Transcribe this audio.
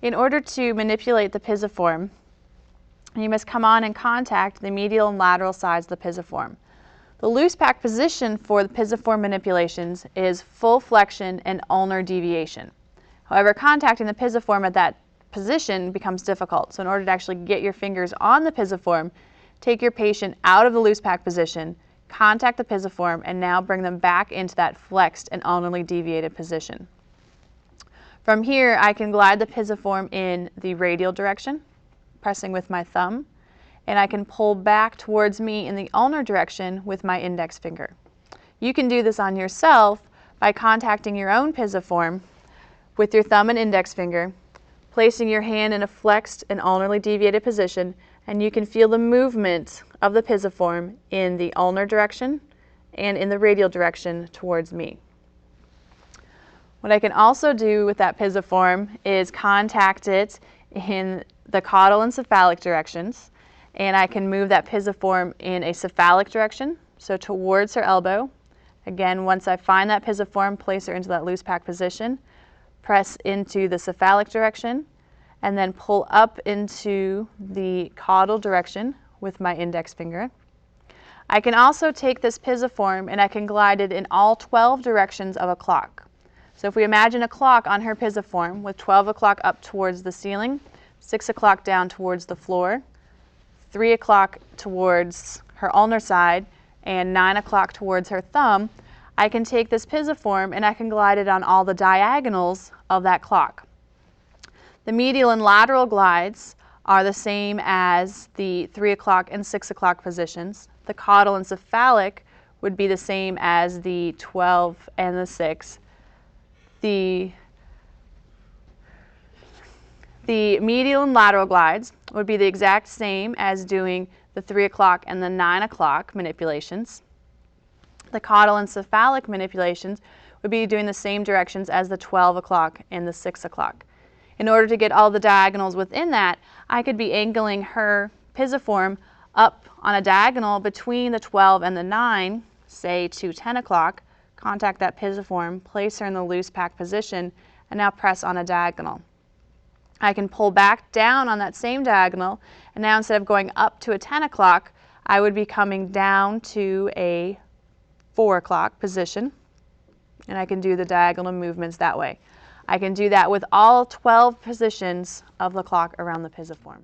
In order to manipulate the pisiform, you must come on and contact the medial and lateral sides of the pisiform. The loose pack position for the pisiform manipulations is full flexion and ulnar deviation. However, contacting the pisiform at that position becomes difficult. So in order to actually get your fingers on the pisiform, take your patient out of the loose pack position, contact the pisiform, and now bring them back into that flexed and ulnarly deviated position. From here, I can glide the pisiform in the radial direction, pressing with my thumb, and I can pull back towards me in the ulnar direction with my index finger. You can do this on yourself by contacting your own pisiform with your thumb and index finger, placing your hand in a flexed and ulnarly deviated position, and you can feel the movement of the pisiform in the ulnar direction and in the radial direction towards me. What I can also do with that pisiform is contact it in the caudal and cephalic directions, and I can move that pisiform in a cephalic direction, so towards her elbow. Again, once I find that pisiform, place her into that loose pack position, press into the cephalic direction, and then pull up into the caudal direction with my index finger. I can also take this pisiform and I can glide it in all 12 directions of a clock. So if we imagine a clock on her pisiform with 12 o'clock up towards the ceiling, 6 o'clock down towards the floor, 3 o'clock towards her ulnar side, and 9 o'clock towards her thumb, I can take this pisiform and I can glide it on all the diagonals of that clock. The medial and lateral glides are the same as the 3 o'clock and 6 o'clock positions. The caudal and cephalic would be the same as the 12 and the 6. The medial and lateral glides would be the exact same as doing the 3 o'clock and the 9 o'clock manipulations. The caudal and cephalic manipulations would be doing the same directions as the 12 o'clock and the 6 o'clock. In order to get all the diagonals within that, I could be angling her pisiform up on a diagonal between the 12 and the 9, say to 10 o'clock, contact that pisiform, place her in the loose pack position, and now press on a diagonal. I can pull back down on that same diagonal, and now instead of going up to a 10 o'clock, I would be coming down to a 4 o'clock position, and I can do the diagonal movements that way. I can do that with all 12 positions of the clock around the pisiform.